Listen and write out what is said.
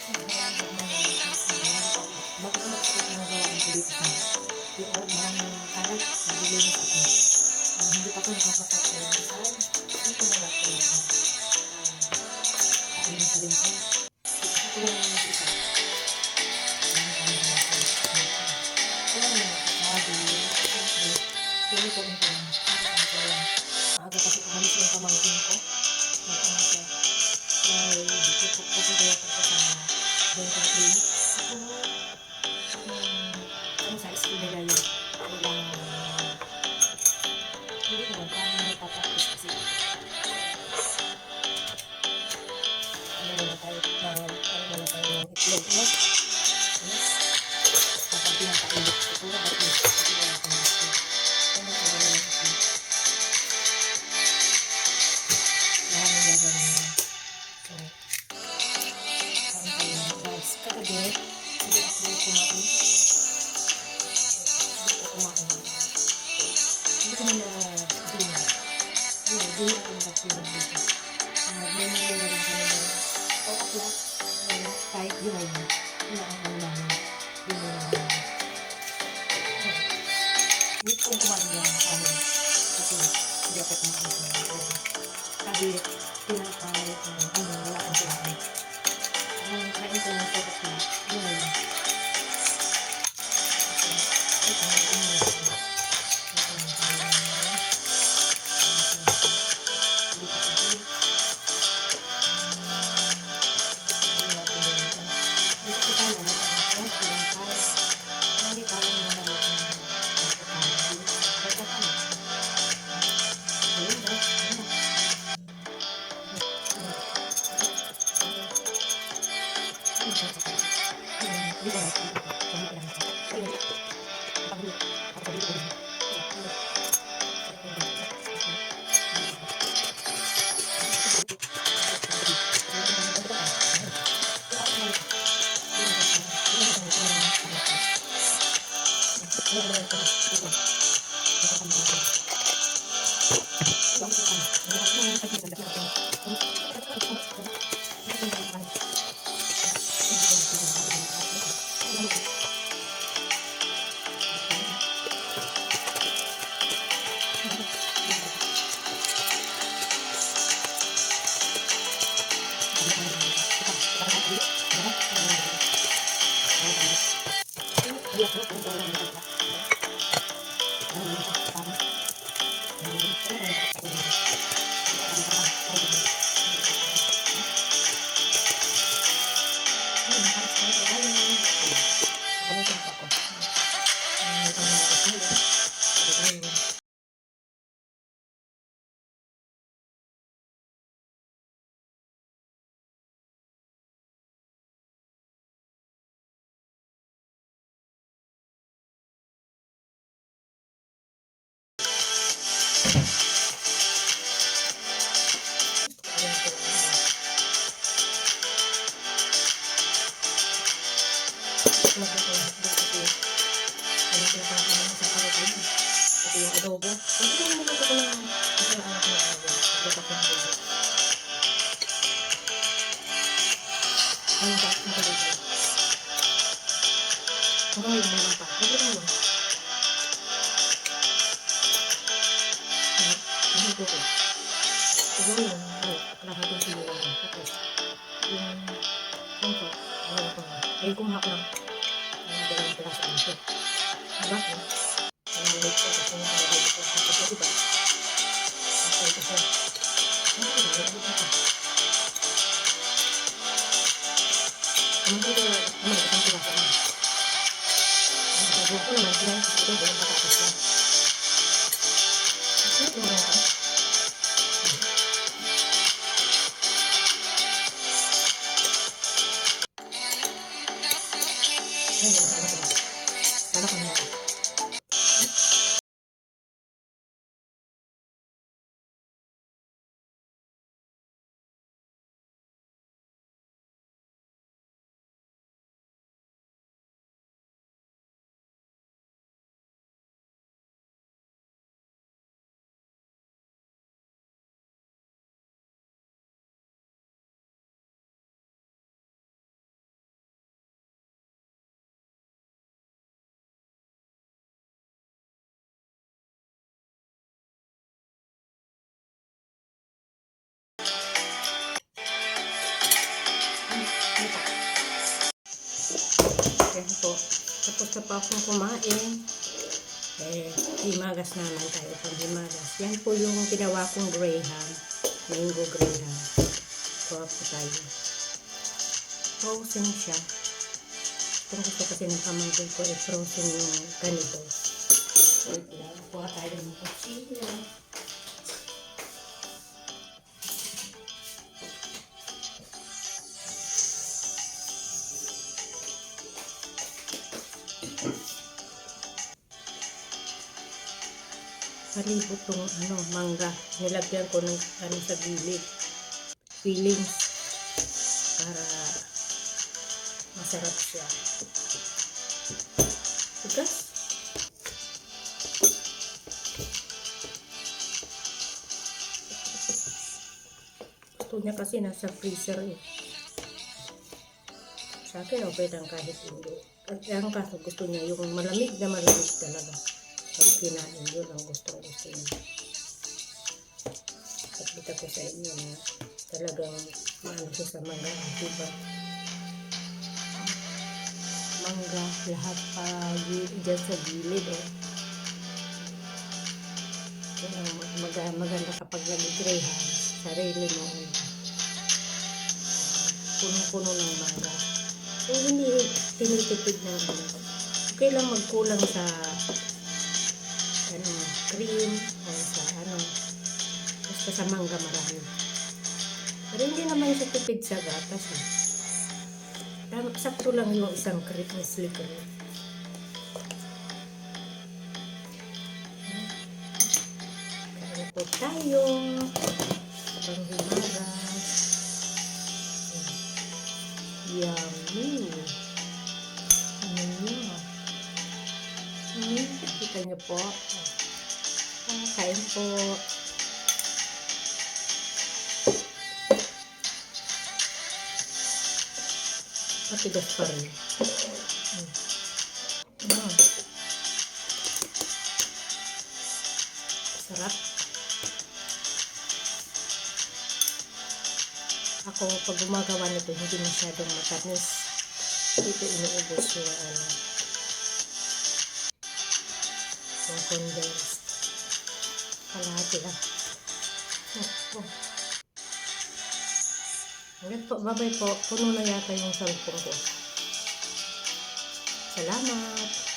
Bago ko mag-start ng gawain ko dito sa maraming kalat, naglilinis ako. Hindi pa ako nakakapag-almusal. Dito na lang ko lang. Kainis din ko. Ito lang yung isa. Kaya naman ako sabi, siyempre, ganito rin ko lang. Maaga kasi umalis yung pamangkin ko. Ano siya. Dahil pupunta ako sa dental clinic. Ano sa school nila yun. Kailangan hindi naman paano nagpapractice kasi ano na tayo ng itlog, no? Yes. Kapag pinakainit ko ito, dapat yun. Kasi wala akong itlog. Ano ka ba yung itlog? Maraming gagawin nila. So, kain tayo guys. Kagabi, hindi ako kumain. Hindi ko nila dinner. Hindi ako nag-dinner dito. Dinner na rin kami ng 4 o'clock. Kahit yun ay yun ang ano namin. Dinner namin. Hindi ko kumain lang sa amin. Kasi hindi ako kumain. Sabi, pinakain wala akong kumain. Ang kain ko ng 4 o'clock, yun ay yung adobo. Hindi ko naman ito lang yung anak ng adobo. Ito pa yung adobo. Ang taas na adobo. Hanggang yung meron pa. Hindi lang yun. Ano ito ko? Siguro yun. Nakatong sila lang. Tapos, yung pangko, meron ko na. Ayun kung hap lang. Ang dalawang piraso ang ito. Diba? Ang bulit ko. Kasi yung adobo ko. Tapos, diba? Tapos, ito siya. Ano ko ba? Ano ko ba? Ang dito na isang piraso na. Ang adobo ko naman. Ito yung patatas lang. Ito yung patatas. Sana kami Yan po. Tapos na po akong kumain. Himagas naman tayo pag himagas. Yan po yung ginawa kong graham. Mango graham. Kuha po tayo. Frozen siya. Kung gusto kasi ng pamangkin ko, frozen yung ganito. Wait lang. Kuha tayo ng kutsilo. Palibot tong mangga. Nilagyan ko ng sa gilid. Fillings. Para masarap siya. Tugas. Gusto niya kasi nasa freezer eh. Sa akin okay lang kahit hindi. Ang kaso gusto niya yung malamig na malamig talaga. Pag kinain yun ang gusto niya. Pakita ko sa inyo na talagang maano siya sa mangga. Diba? Mangga lahat pa dyan sa gilid eh. Maganda kapag nag-graham. Sarili mo eh. Punong-puno ng mangga. Kung hindi tinitipid ng okay lang magkulang sa cream o sa basta sa mangga marami. Pero hindi naman siya tipid sa gatas eh. Sakto lang yung isang Nestle cream. Kaya po tayo panghimagas. Yummy. Kita niyo po. Kain po. Matigas pa rin. Sarap. Ako pag gumagawa nito hindi masyadong matamis. Dito inuubos yung condensed. Kalahati lang. Hanggang po, bye-bye po. Puno na yata yung cellphone ko. Salamat!